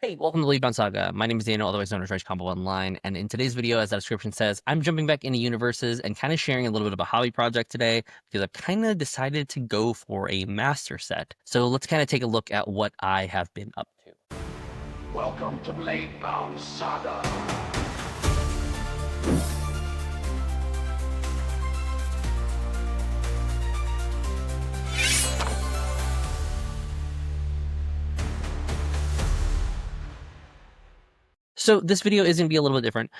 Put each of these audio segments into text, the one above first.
Hey, welcome to Leap Saga. My name is Daniel, otherwise known as Rage Combo Online, and in today's video, as that description says, I'm jumping back into Universus and kind of sharing a little bit of a hobby project today because I've kind of decided to go for a master set. So let's kind of take a look at what I have been up to. Welcome to Blade-Bound Saga. So this video is going to be a little bit different.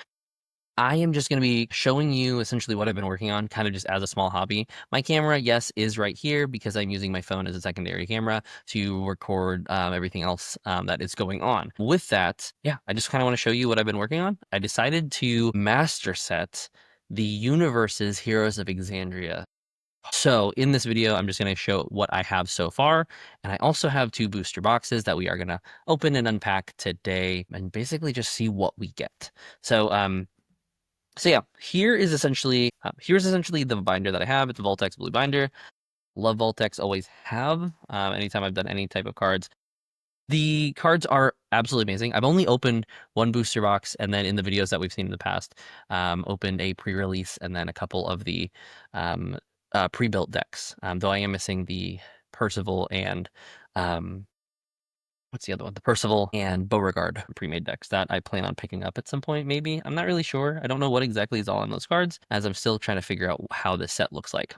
I am just going to be showing you essentially what I've been working on, kind of just as a small hobby. My camera, yes, is right here because I'm using my phone as a secondary camera to record everything else that is going on. With that, yeah, I just kind of want to show you what I've been working on. I decided to master set the Universus Hereos of Exandria. So in this video, I'm just going to show what I have so far. And I also have 2 booster boxes that we are going to open and unpack today and basically just see what we get. So yeah, here's essentially the binder that I have. It's a Voltex blue binder. Love Voltex, always have. Anytime I've done any type of cards. The cards are absolutely amazing. I've only opened 1 booster box, and then in the videos that we've seen in the past, opened a pre-release and then a couple of the um, pre-built decks. Though I am missing the Percival and what's the other one? The Percival and Beauregard pre-made decks that I plan on picking up at some point, maybe. I'm not really sure. I don't know what exactly is all on those cards, as I'm still trying to figure out how this set looks like.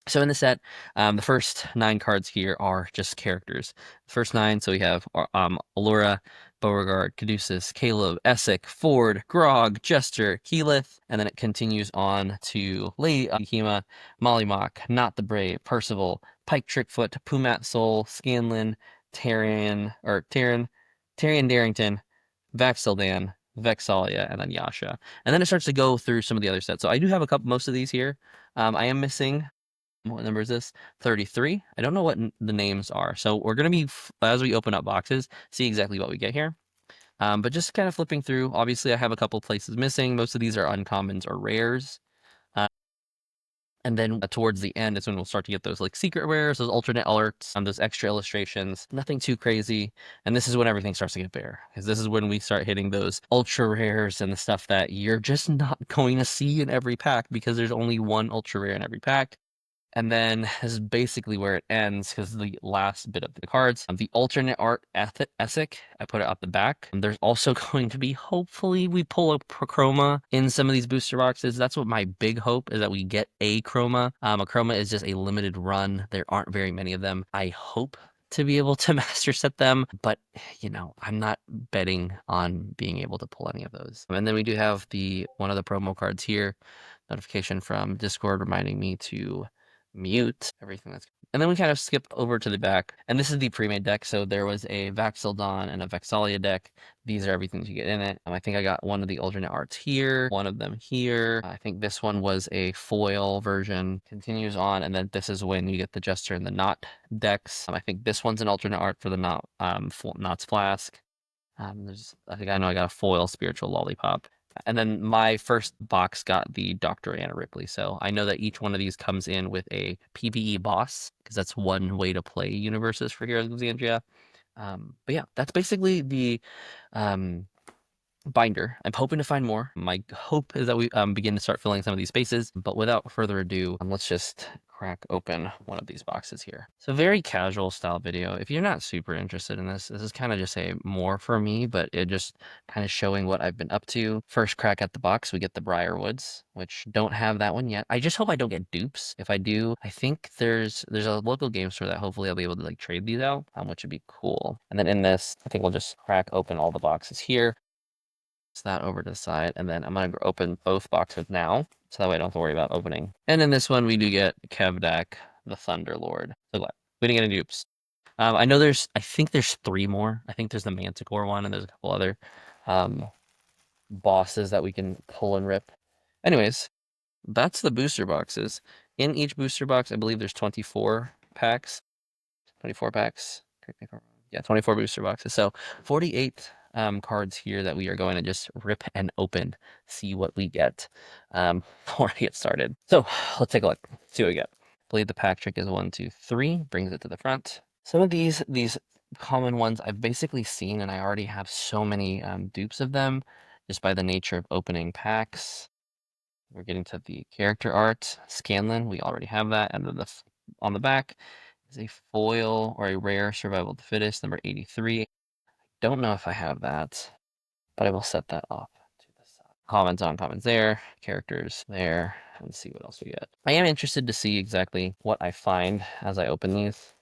So in the set, the first 9 cards here are just characters. The first 9, so we have Allura, Beauregard, Caduceus, Caleb, Essek, Ford, Grog, Jester, Keyleth, and then it continues on to Lady Akima, Mollymawk, Not the Brave, Percival, Pike Trickfoot, Pumat Soul, Scanlan, Tyrion Darrington, Vaxildan, Vexalia, and then Yasha. And then it starts to go through some of the other sets. So I do have most of these here. I am missing, what number is this? 33. I don't know what the names are. So we're going to be, as we open up boxes, see exactly what we get here. But just kind of flipping through, obviously I have a couple places missing. Most of these are uncommons or rares. And then towards the end is when we'll start to get those like secret rares, those alternate alerts, those extra illustrations. Nothing too crazy. And this is when everything starts to get bare, because this is when we start hitting those ultra rares and the stuff that you're just not going to see in every pack because there's only 1 ultra rare in every pack. And then this is basically where it ends because the last bit of the cards. The alternate art Essek, I put it up the back. There's also going to be, hopefully, we pull a chroma in some of these booster boxes. That's what my big hope is, that we get a chroma. A chroma is just a limited run. There aren't very many of them. I hope to be able to master set them, but I'm not betting on being able to pull any of those. And then we do have one of the promo cards here. Notification from Discord reminding me to mute everything and then we kind of skip over to the back, and this is the pre-made deck. So there was a Vaxildan and a Vexalia deck. These are everything you get in it. I think I got one of the alternate arts here, one of them here. I think this one was a foil version. Continues on, and then this is when you get the Jester and the Knot decks. I think this one's an alternate art for the Knots Flask. I think I know I got a foil Spiritual Lollipop. And then my first box got the Dr. Anna Ripley. So I know that each one of these comes in with a PvE boss, because that's one way to play Universus for Heroes of Exandria. But yeah, that's basically the binder. I'm hoping to find more. My hope is that we begin to start filling some of these spaces. But without further ado, let's just crack open one of these boxes here. So very casual style video. If you're not super interested in this is kind of just a more for me, but it just kind of showing what I've been up to. First crack at the box, we get the Briarwoods, which don't have that one yet. I just hope I don't get dupes. If I do, I think there's a local game store that hopefully I'll be able to like trade these out, which would be cool. And then in this, I think we'll just crack open all the boxes here. That over to the side, and then I'm going to open both boxes now, so that way I don't have to worry about opening. And in this one, we do get Kevdak, the Thunderlord. So glad we didn't get any dupes. I think there's 3 more. I think there's the Manticore one, and there's a couple other bosses that we can pull and rip. Anyways, that's the booster boxes. In each booster box, I believe there's 24 packs. 24 packs. Yeah, 24 booster boxes. So 48 cards here that we are going to just rip and open, see what we get before I get started. So let's take a look, see what we get. I believe the pack trick is 1, 2, 3, brings it to the front. Some of these common ones I've basically seen, and I already have so many dupes of them just by the nature of opening packs. We're getting to the character art. Scanlan, we already have that. And then on the back is a foil or a rare survival of the fittest, number 83. Don't know if I have that, but I will set that off to the side. Comments on comments there, characters there, and see what else we get. I am interested to see exactly what I find as I open these.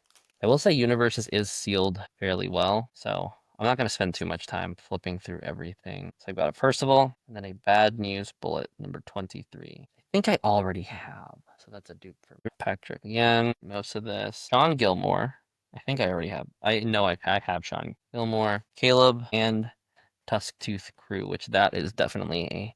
I will say Universus is sealed fairly well, so I'm not going to spend too much time flipping through everything. So I've got a Percival, and then a Bad News Bullet, number 23. I think I already have, so that's a dupe for Patrick again. Most of this. Sean Gilmore. I think I already have. I know I have Sean Gilmore, Caleb, and Tusktooth Crew, which that is definitely a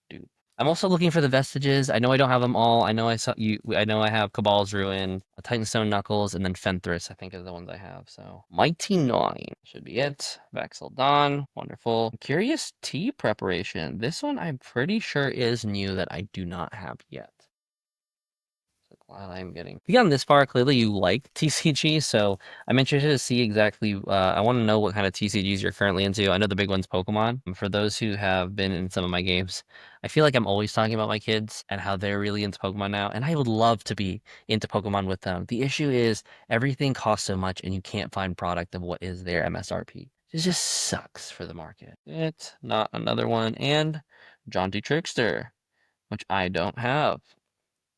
dupe. I'm also looking for the vestiges. I know I don't have them all. I know I saw you. I know I have Cabal's Ruin, a Titanstone Knuckles, and then Fenthras, I think, are the ones I have. So Mighty Nine should be it. Vaxel Dawn, wonderful. Curious Tea preparation. This one I'm pretty sure is new that I do not have yet. So glad I'm getting. If you gotten this far, clearly you like TCG, so I'm interested to see exactly. I want to know what kind of TCGs you're currently into. I know the big one's Pokemon. For those who have been in some of my games, I feel like I'm always talking about my kids and how they're really into Pokemon now, and I would love to be into Pokemon with them. The issue is everything costs so much, and you can't find product of what is their MSRP. It just sucks for the market. It's not another one, and Jaunty Trickster, which I don't have.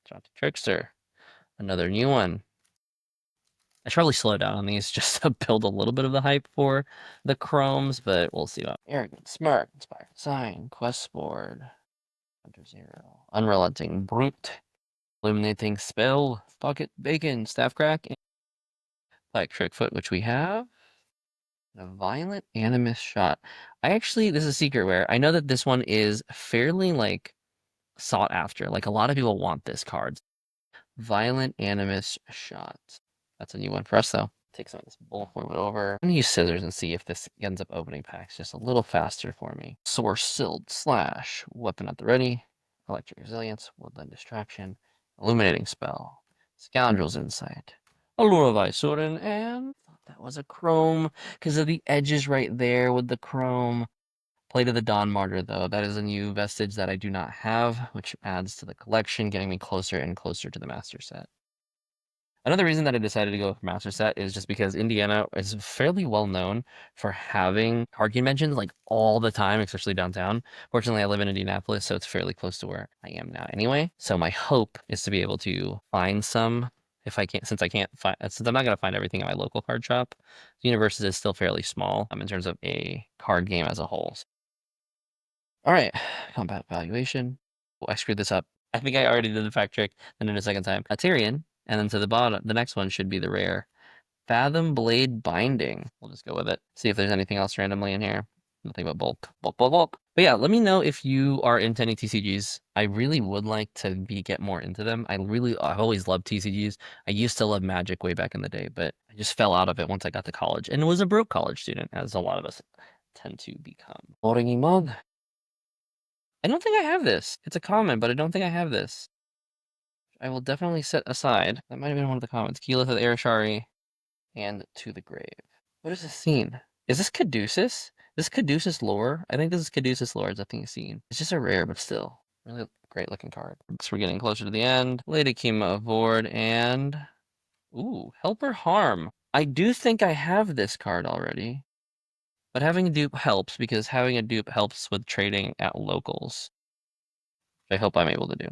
Jaunty Trickster. Another new one. I should probably slow down on these just to build a little bit of the hype for the chromes, but we'll see. Arrogant, Smart, Inspired Sign, Quest Board, Hunter Zero, Unrelenting Brute, Illuminating Spell, Pocket Bacon, Staff Crack, and Black Trickfoot, which we have. A Violent Animus Shot. This is secret rare. I know that this one is fairly like sought after. Like a lot of people want this card. Violent Animus Shot. That's a new one for us, though. Take some of this bull, move it over. I'm gonna use scissors and see if this ends up opening packs just a little faster for me. Source Silt Slash. Weapon at the ready. Electric Resilience. Woodland Distraction. Illuminating Spell. Scoundrel's Insight. Allura Vysoren, and that was a chrome because of the edges right there with the chrome. Plate of the Dawn Martyr, though. That is a new vestige that I do not have, which adds to the collection, getting me closer and closer to the master set. Another reason that I decided to go with Master Set is just because Indiana is fairly well known for having card conventions like all the time, especially downtown. Fortunately, I live in Indianapolis, so it's fairly close to where I am now anyway. So my hope is to be able to find some if I can't, since I'm not gonna find everything at my local card shop. Universus is still fairly small in terms of a card game as a whole. All right, combat valuation. Oh, I screwed this up. I think I already did the fact trick, then did a second time. A Tyrion, and then to the bottom, the next one should be the rare. Fathom Blade Binding. We'll just go with it. See if there's anything else randomly in here. Nothing but bulk, bulk, bulk, bulk. But yeah, let me know if you are into any TCGs. I really would like to get more into them. I've always loved TCGs. I used to love Magic way back in the day, but I just fell out of it once I got to college and was a broke college student, as a lot of us tend to become. Boringy Mug. I don't think I have this. It's a comment, but I don't think I have this. I will definitely set aside. That might have been one of the comments. Keyleth of Erishari and To the Grave. What is this scene? Is this Caduceus? This Caduceus lore? I think this is Caduceus lore, is I think scene. It's just a rare, but still. Really great looking card. So we're getting closer to the end. Lady Kima Avoid and... Ooh, Helper Harm. I do think I have this card already. But having a dupe helps because having a dupe helps with trading at locals. Which I hope I'm able to do.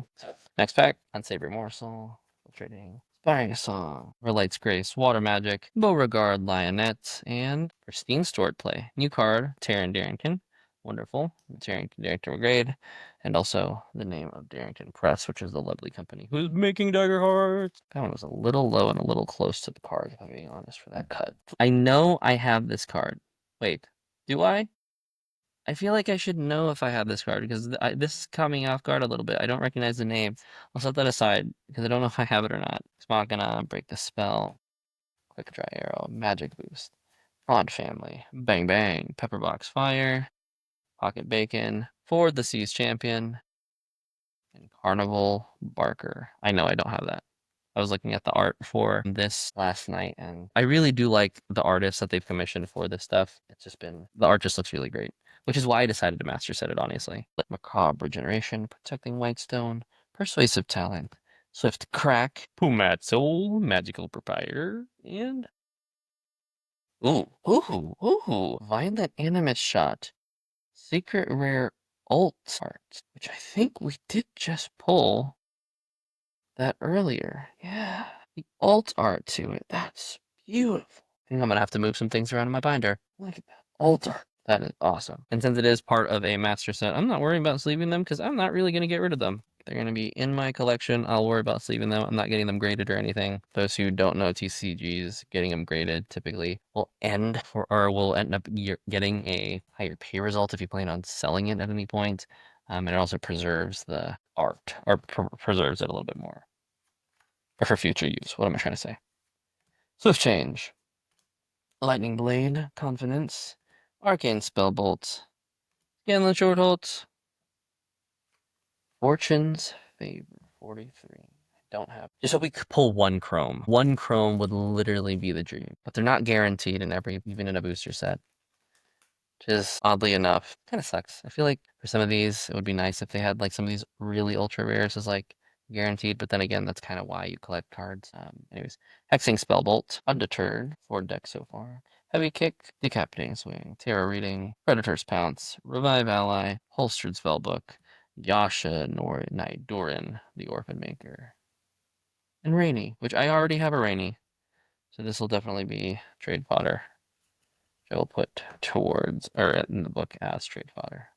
Next pack, Unsavory Morsel, Trading, Inspiring Song, Relight's Grace, Water Magic, Beauregard Lionette, and Pristine Stored Play. New card, Terran Darrington. Wonderful. Terran Darrington Grade. And also the name of Darrington Press, which is the lovely company who's making Daggerheart. That one was a little low and a little close to the card, if I'm being honest, for that cut. I know I have this card. Wait, do I? I feel like I should know if I have this card because this is caught me off guard a little bit. I don't recognize the name. I'll set that aside because I don't know if I have it or not. It's not gonna break the spell. Quick Dry Arrow, Magic Boost, Font Family, Bang Bang, Pepperbox Fire, Pocket Bacon, Ford the Seas Champion, and Carnival Barker. I know I don't have that. I was looking at the art for this last night, and I really do like the artists that they've commissioned for this stuff. It's just been, the art just looks really great, which is why I decided to master set it, honestly. Macabre Regeneration, Protecting Whitestone, Persuasive Talent, Swift Crack, Pumatzel, Magical Proprietor, and Violent Animus Shot, Secret Rare Alt Art, which I think we did just pull that earlier. Yeah, the alt art to it. That's beautiful. I think I'm gonna have to move some things around in my binder. Look at that alt art. That is awesome. And since it is part of a master set, I'm not worrying about sleeving them because I'm not really gonna get rid of them. They're gonna be in my collection. I'll worry about sleeving them. I'm not getting them graded or anything. Those who don't know TCGs, getting them graded typically will end up getting a higher pay result if you plan on selling it at any point. And it also preserves the art, or preserves it a little bit more. Or for future use. What am I trying to say? Swift Change. Lightning Blade, Confidence. Arcane Spellbolt. Scanlan Shortholt. Fortune's Favor, 43. I don't have. Just hope we could pull one Chrome. One Chrome would literally be the dream. But they're not guaranteed in even in a booster set. Which is oddly enough kind of sucks. I feel like for some of these, it would be nice if they had like some of these really ultra rares as like guaranteed, but then again, that's kind of why you collect cards. Anyways, Hexing Spellbolt, Undeterred, 4 decks so far. Heavy Kick, Decapitating Swing, Tarot Reading, Predator's Pounce, Revive Ally, Holstered Spellbook, Yasha Durin, the Orphan Maker, and Rainy, which I already have a Rainy, so this will definitely be trade fodder. I will put towards, or in the book as trade fodder.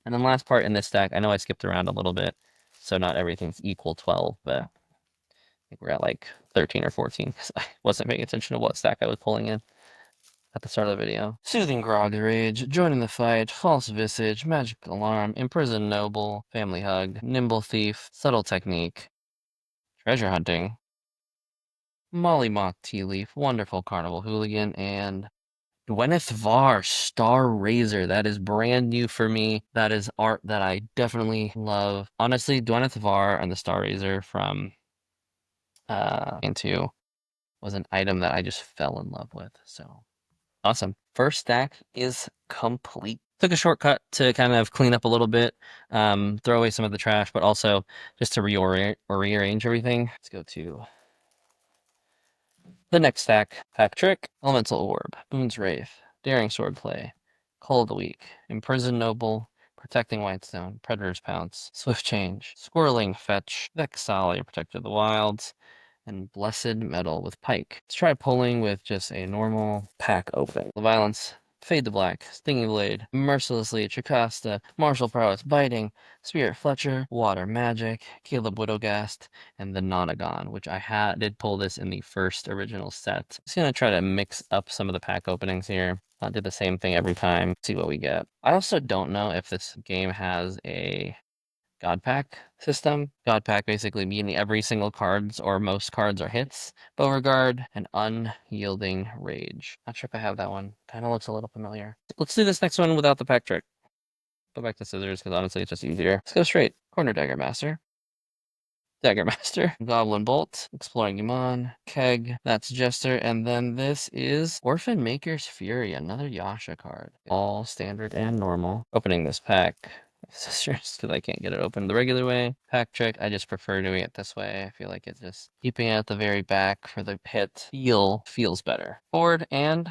And then last part in this stack, I know I skipped around a little bit, so not everything's equal 12, but I think we're at like 13 or 14 because I wasn't paying attention to what stack I was pulling in at the start of the video. Soothing Grog Rage, Joining the Fight, False Visage, Magic Alarm, Imprisoned Noble, Family Hug, Nimble Thief, Subtle Technique, Treasure Hunting, Mollymoth Tea Leaf, Wonderful Carnival Hooligan, and Gwyneth Var, Star Razor. That is brand new for me. That is art that I definitely love. Honestly, Gwyneth Var and the Star Razor from into was an item that I just fell in love with. So awesome. First stack is complete. Took a shortcut to kind of clean up a little bit, throw away some of the trash, but also just to rearrange everything. Let's go to the next stack. Pack Trick, Elemental Orb, Boon's Wraith, Daring Swordplay, Call of the Week, Imprisoned Noble, Protecting Whitestone, Predator's Pounce, Swift Change, Squirreling Fetch, Vexalia, Protector of the Wilds, and Blessed Metal with Pike. Let's try pulling with just a normal pack open. The Violence, Fade to Black, Stinging Blade, Mercilessly, Tricasta, Martial Prowess, Biting, Spirit Fletcher, Water Magic, Caleb Widowgast, and the Nonagon, which I did pull this in the first original set. Just gonna try to mix up some of the pack openings here. Not do the same thing every time. See what we get. I also don't know if this game has a God Pack system. God Pack basically meaning every single cards or most cards are hits. Beauregard and Unyielding Rage. Not sure if I have that one. Kind of looks a little familiar. Let's do this next one without the pack trick. Go back to scissors because honestly it's just easier. Let's go straight. Corner Dagger Master. Dagger Master, Goblin Bolt, Exploring Iman, Keg, that's Jester, and then this is Orphan Maker's Fury, another Yasha card. All standard and normal. Opening this pack. Sisters, because I can't get it open the regular way. Pack trick, I just prefer doing it this way. I feel like it just keeping it at the very back for the hit feels better. Forward and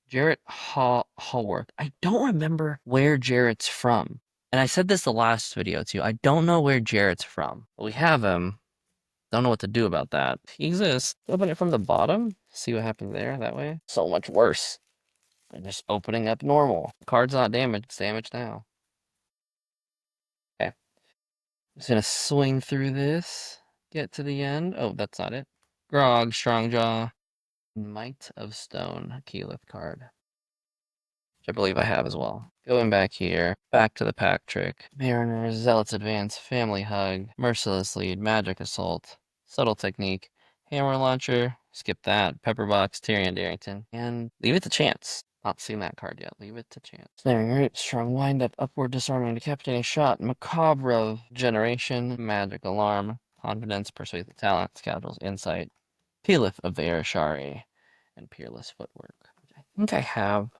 Jarrett Hallworth. I don't remember where Jarrett's from. And I said this the last video too. I don't know where Jarrett's from. But we have him. Don't know what to do about that. He exists. Open it from the bottom. See what happened there that way. So much worse than just opening up normal. Card's not damaged. It's damaged now. Okay. Just gonna swing through this. Get to the end. Oh, that's not it. Grog, Strongjaw. Might of Stone. Keyleth card. Which I believe I have as well. Going back here, back to the pack trick. Mariners, Zealot's Advance, Family Hug, Merciless Lead, Magic Assault, Subtle Technique, Hammer Launcher, skip that, Pepperbox, Tyrion Darrington, and Leave It to Chance. Not seen that card yet. Leave It to Chance. Snaring Root, Strong Wind Up, Upward Disarming, Decapitating Shot, Macabre Generation, Magic Alarm, Confidence, Persuasive Talent, Scoundrel's Insight, Hereos of Exandria, and Peerless Footwork. Which I think I have.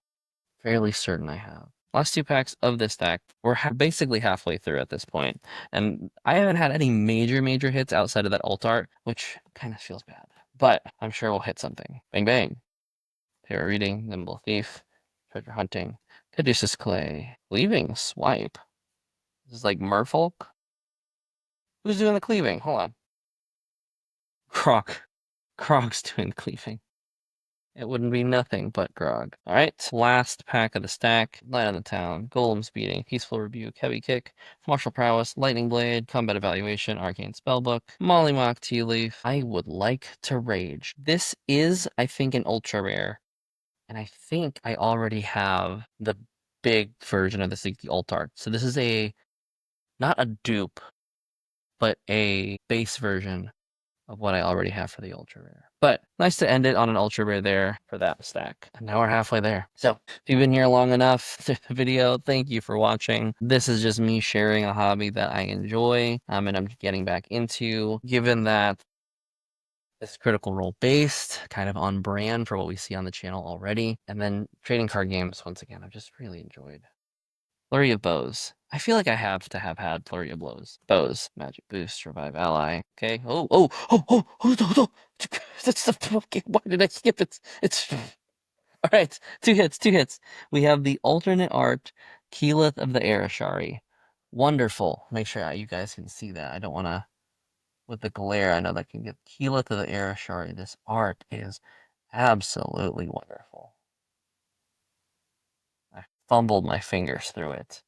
Fairly certain I have. Last two packs of this deck, we're basically halfway through at this point, and I haven't had any major hits outside of that alt art, which kind of feels bad. But I'm sure we'll hit something. Bang bang. Tarot Reading, Nimble Thief, Treasure Hunting, Caduceus Clay, Cleaving Swipe. This is like Merfolk. Who's doing the cleaving? Hold on. Croc. Croc's doing the cleaving. It wouldn't be nothing but grog. All right, last pack of the stack. Light on the Town, Golem Speeding, Peaceful Rebuke, Heavy Kick, Martial Prowess, Lightning Blade, Combat Evaluation, Arcane Spellbook, Mollymock Tea Leaf. I would like to rage. This is, I think, an ultra rare, and I think I already have the big version of this, like the alt art. So this is not a dupe, but a base version of what I already have for the ultra rare. But nice to end it on an ultra rare there for that stack. And now we're halfway there. So if you've been here long enough through the video, thank you for watching. This is just me sharing a hobby that I enjoy and I'm getting back into, given that it's Critical Role based, kind of on brand for what we see on the channel already. And then trading card games, once again, I've just really enjoyed. Flurry of Bows. I feel like I have to have had Flurry of Blows. Bows. Magic Boost. Revive Ally. Okay. Oh. That's the okay. Why did I skip it? It's all right. Two hits. We have the alternate art, Keyleth of the Arashari. Wonderful. Make sure you guys can see that. I don't want to, with the glare, I know that can get Keyleth of the Arashari. This art is absolutely wonderful. I fumbled my fingers through it.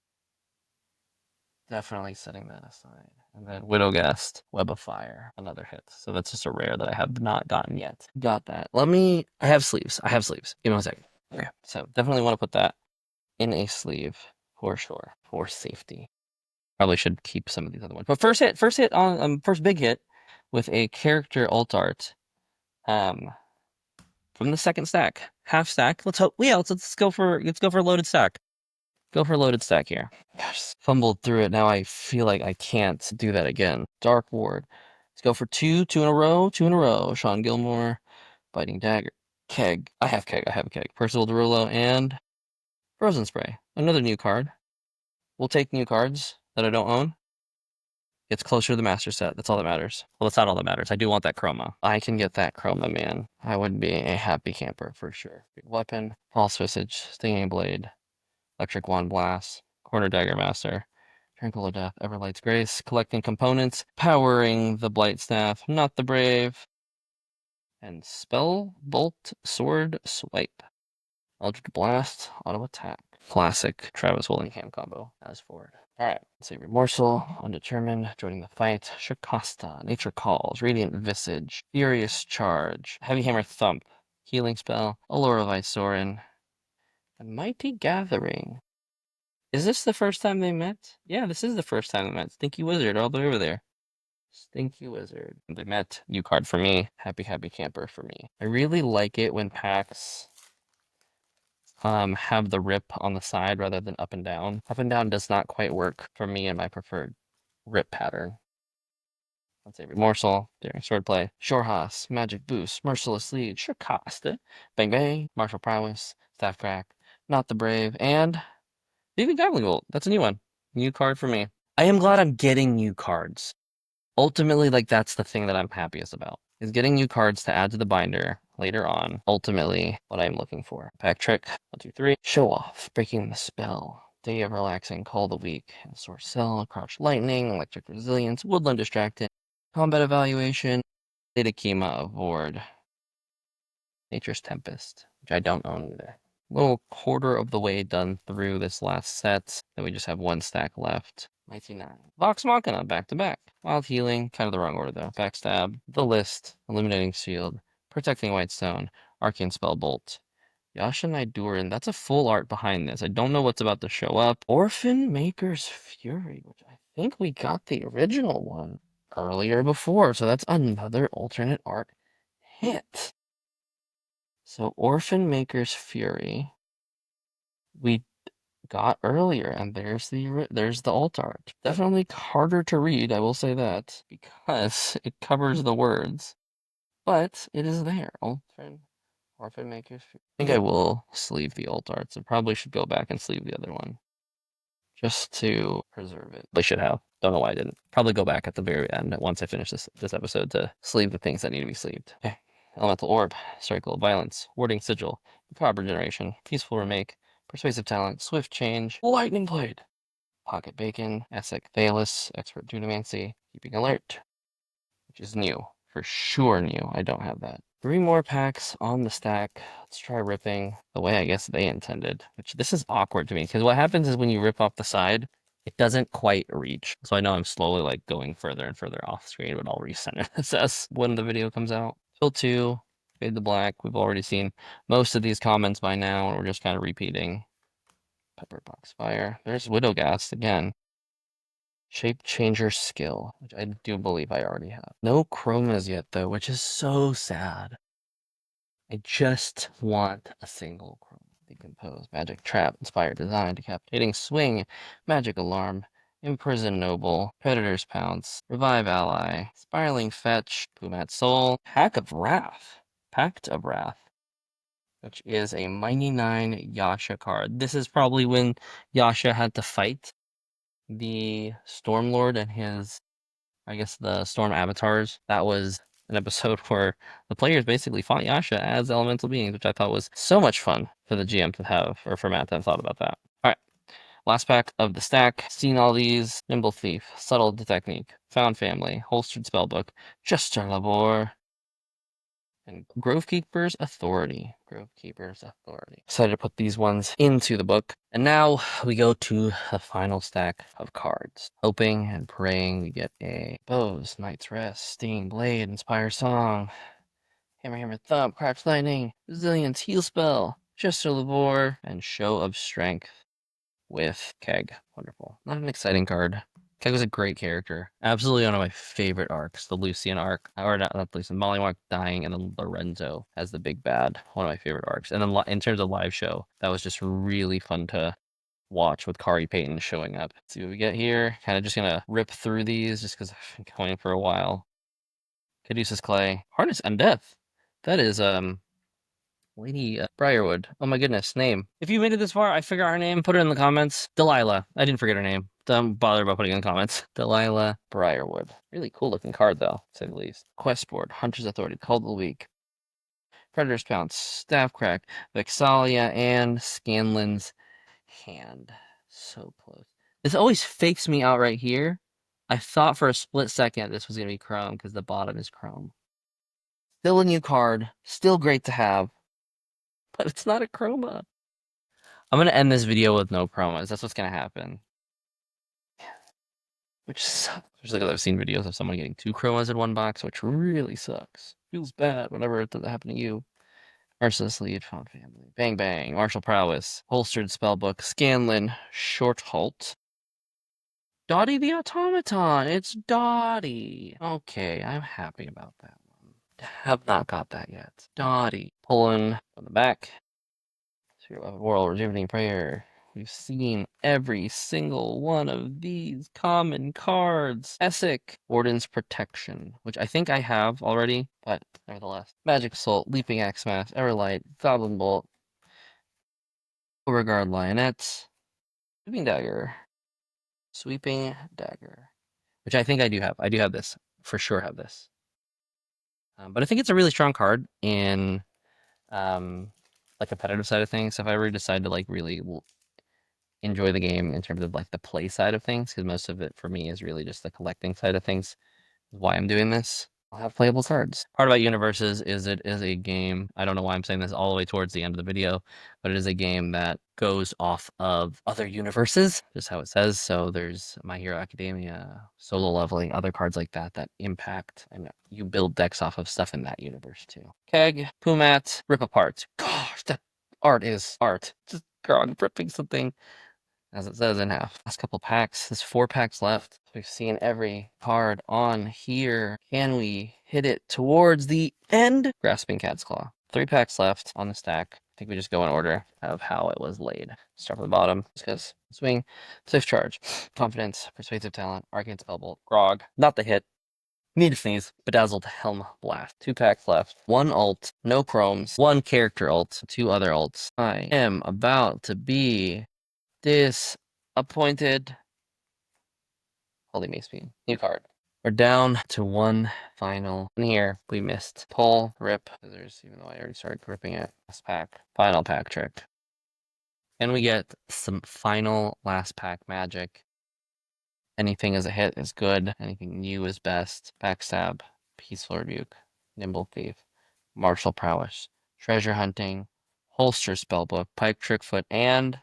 Definitely setting that aside. And then Widowgast, Web of Fire, another hit. So that's just a rare that I have not gotten yet. Got that. I have sleeves. Give me one second. Okay. So definitely want to put that in a sleeve for sure, for safety. Probably should keep some of these other ones. But first hit on, first big hit with a character alt art, from the second stack. Half stack. Let's go for loaded stack. Go for a loaded stack here. Gosh, fumbled through it. Now I feel like I can't do that again. Dark Ward. Let's go for two in a row. Sean Gilmore, Biting Dagger, Keg. I have Keg. Percival Derulo, and Frozen Spray. Another new card. We'll take new cards that I don't own. It's closer to the master set. That's all that matters. Well, that's not all that matters. I do want that chroma. I can get that chroma, man. I would be a happy camper for sure. Weapon, False Visage, Stinging Blade, Electric Wand Blast, Corner Dagger Master, Tranquil of Death, Everlight's Grace, collecting components, powering the Blight Staff, Not the Brave, and Spell Bolt Sword Swipe. Eldritch Blast, Auto Attack. Classic Travis Willingham combo as forward. Alright, let's see. Remorsal, Undetermined, Joining the Fight, Shakasta, Nature Calls, Radiant Visage, Furious Charge, Heavy Hammer Thump, Healing Spell, Allura Vysoren, and Mighty Gathering. Is this the first time they met? Yeah, this is the first time they met. Stinky Wizard all the way over there. Stinky Wizard. They met. New card for me. Happy camper for me. I really like it when packs have the rip on the side rather than up and down. Up and down does not quite work for me and my preferred rip pattern. Let's say Remorsal, Daring Swordplay, Shorehouse, Magic Boost, Merciless Lead, Shakasta, Bang Bang, Martial Prowess, Staff Crack, Not the Brave, and Even Goblin Bolt. That's a new one. New card for me. I am glad I'm getting new cards. Ultimately, like, that's the thing that I'm happiest about, is getting new cards to add to the binder later on. Ultimately, what I'm looking for. Pack Trick, 1, 2, 3. Show Off, Breaking the Spell, Day of Relaxing, Call the Weak, Source Cell, Crouch Lightning, Electric Resilience, Woodland Distracted, Combat Evaluation, Data Kima Avoid, Nature's Tempest, which I don't own either. Little quarter of the way done through this last set. Then we just have one stack left. 99. Vox Machina, back to back. Wild Healing, kind of the wrong order though. Backstab, The List, Illuminating Shield, Protecting Whitestone, Arcane Spellbolt, Yasha Naidurin. That's a full art behind this. I don't know what's about to show up. Orphan Maker's Fury, which I think we got the original one earlier before. So that's another alternate art hit. So Orphan Maker's Fury, we got earlier, and there's the alt art. Definitely harder to read, I will say that, because it covers the words, but it is there. Orphan makers. I think I will sleeve the alt arts. I probably should go back and sleeve the other one just to preserve it. They should have. Don't know why I didn't. Probably go back at the very end once I finish this episode to sleeve the things that need to be sleeved. Okay. Elemental Orb, Circle of Violence, Warding Sigil, Macabre Generation, Peaceful Remake, Persuasive Talent, Swift Change, Lightning Blade, Pocket Bacon, Essek Thalis, Expert Dunamancy, Keeping Alert, which is new. For sure new. I don't have that. 3 more packs on the stack. Let's try ripping the way I guess they intended, which this is awkward to me because what happens is when you rip off the side, it doesn't quite reach. So I know I'm slowly like going further and further off screen, but I'll recenter this as when the video comes out. Fill 2, Fade the Black. We've already seen most of these comments by now, and we're just kind of repeating. Pepperbox Fire. There's Widowgast again. Shape Changer Skill, which I do believe I already have. No chromas yet, though, which is so sad. I just want a single chroma. Decompose, Magic Trap, Inspired Design, Decapitating Swing, Magic Alarm, Imprison Noble, Predator's Pounce, Revive Ally, Spiraling Fetch, Pumat Soul, Pact of Wrath, which is a Mighty 9 Yasha card. This is probably when Yasha had to fight the Stormlord and his, I guess, the Storm Avatars. That was an episode where the players basically fought Yasha as elemental beings, which I thought was so much fun for the GM to have, or for Matt to have thought about that. All right, last pack of the stack. Seen all these. Nimble Thief, Subtle Technique, Found Family, Holstered Spellbook, Jester Labor, and Grovekeeper's Authority. Grovekeeper's Authority. Decided to put these ones into the book. And now we go to the final stack of cards. Hoping and praying we get a Bows, Night's Rest, Sting, Blade, Inspire Song, Hammer, Hammer, Thump, Crash Lightning, Resilience, Heal Spell, Jester Labor, and Show of Strength with Keg. Wonderful. Not an exciting card. Keg was a great character. Absolutely one of my favorite arcs, the Lucian arc. Or not Lucian, Mollywog dying, and then Lorenzo as the big bad. One of my favorite arcs. And then in terms of live show, that was just really fun to watch with Kari Payton showing up. Let's see what we get here. Kind of just gonna rip through these just because I've been going for a while. Caduceus Clay. Harness Undeath. That is Lady Briarwood. Oh my goodness, name. If you made it this far, I figure out her name, put it in the comments. Delilah. I didn't forget her name. Don't bother about putting it in the comments. Delilah Briarwood. Really cool looking card though, to say the least. Quest board, Hunter's Authority, Call of the Week, Predator's Pounce, Staff Crack, Vexalia, and Scanlan's Hand. So close. This always fakes me out right here. I thought for a split second this was gonna be Chrome because the bottom is Chrome. Still a new card, still great to have, but it's not a chroma. I'm gonna end this video with no promos. That's what's gonna happen. Which sucks. Especially because I've seen videos of someone getting 2 chromas in one box, which really sucks. Feels bad whenever it doesn't happen to you. Merciless Lead, Found Family, Bang Bang, Martial Prowess, Holstered Spellbook, Scanlan, Short Halt. Dottie the Automaton! It's Dottie! Okay, I'm happy about that one. Have not got that yet. Dottie. Pulling from the back. Spirit Weapon World, Rejuvenating Prayer. We've seen every single one of these common cards. Essek, Warden's Protection, which I think I have already, but nevertheless. Magic Assault, Leaping Axe Smash, Everlight, Goblin Bolt, Beauregard Lionette, Sweeping Dagger, which I think I do have. I do have this. For sure have this. But I think it's a really strong card in like competitive side of things. So if I ever decide to like really enjoy the game in terms of like the play side of things, because most of it for me is really just the collecting side of things, is why I'm doing this. I'll have playable cards. Part about Universus is it is a game. I don't know why I'm saying this all the way towards the end of the video, but it is a game that goes off of other universes, just how it says. So there's My Hero Academia, Solo Leveling, other cards like that that impact, and you build decks off of stuff in that universe too. Keg, Pumat, Rip Apart. Gosh, that art is art. Just girl, I'm ripping something as it says in half. Last couple packs. There's 4 packs left. We've seen every card on here. Can we hit it towards the end? Grasping Cat's Claw. 3 packs left on the stack. think we just go in order of how it was laid. Start from the bottom, because swing, swift charge, confidence, persuasive talent, arcane spellbolt, grog, not the hit. Need to sneeze. Bedazzled Helm Blast. 2 packs left. 1 ult. No chromes. 1 character ult. 2 other ults. I am about to be disappointed. Holy Mace Beam. New card. We're down to 1 final. In here, we missed. Pull, rip, scissors, even though I already started gripping it. Last pack. Final pack trick. And we get some final last pack magic. Anything as a hit is good. Anything new is best. Backstab, Peaceful Rebuke, Nimble Thief, Martial Prowess, Treasure Hunting, Holster Spellbook, Pipe Trickfoot, and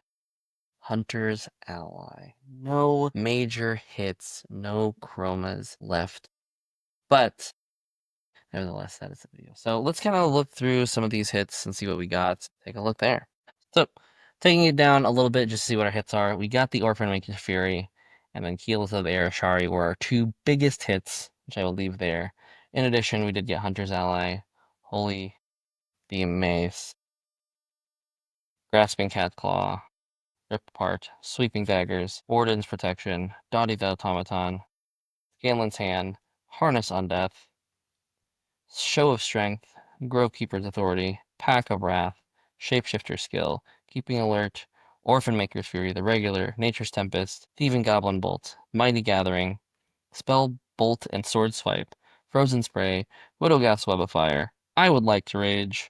Hunter's Ally. No major hits, no chromas left. But nevertheless, that is the video. So let's kind of look through some of these hits and see what we got. Take a look there. So taking it down a little bit just to see what our hits are. We got the Orphan Maker's Fury and then Keyleth of Arashari were our 2 biggest hits, which I will leave there. In addition, we did get Hunter's Ally, Holy Beam Mace, Grasping Cat Claw, Rip Apart, Sweeping Daggers, Warden's Protection, Dottie the Automaton, Galen's Hand, Harness Undeath, Show of Strength, Grovekeeper's Authority, Pack of Wrath, Shapeshifter Skill, Keeping Alert, Orphan Maker's Fury, the regular, Nature's Tempest, Thieving Goblin Bolt, Mighty Gathering, Spell Bolt and Sword Swipe, Frozen Spray, Widowgas Web of Fire, I Would Like to Rage,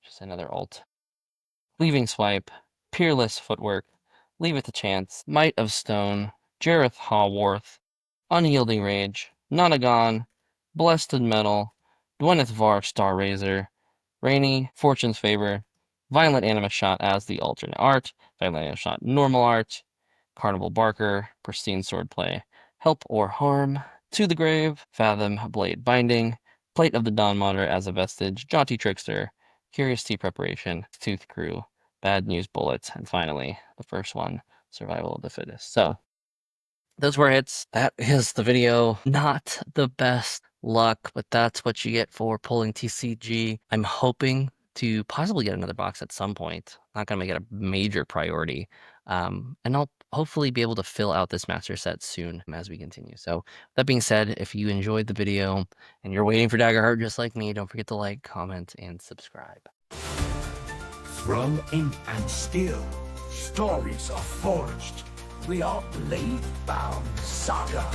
just another ult, Leaving Swipe, Peerless Footwork, Leave It to Chance, Might of Stone, Jareth Haworth, Unyielding Rage, Nonagon, Blessed Metal, Gwyneth Var Star Razor, Rainy, Fortune's Favor, Violent Animus Shot as the alternate art, Violent Animus Shot normal art, Carnival Barker, Pristine Swordplay, Help or Harm, To the Grave, Fathom Blade Binding, Plate of the Dawn Monitor as a vestige, Jaunty Trickster, Curious Tea Preparation, Tooth Crew, Bad News Bullets, and finally, the first one, Survival of the Fittest. So, those were hits. That is the video. Not the best luck, but that's what you get for pulling TCG. I'm hoping to possibly get another box at some point. Not gonna make it a major priority. And I'll hopefully be able to fill out this master set soon as we continue. So that being said, if you enjoyed the video and you're waiting for Daggerheart just like me, don't forget to like, comment, and subscribe. From ink and steel, stories are forged. We are blade-bound saga.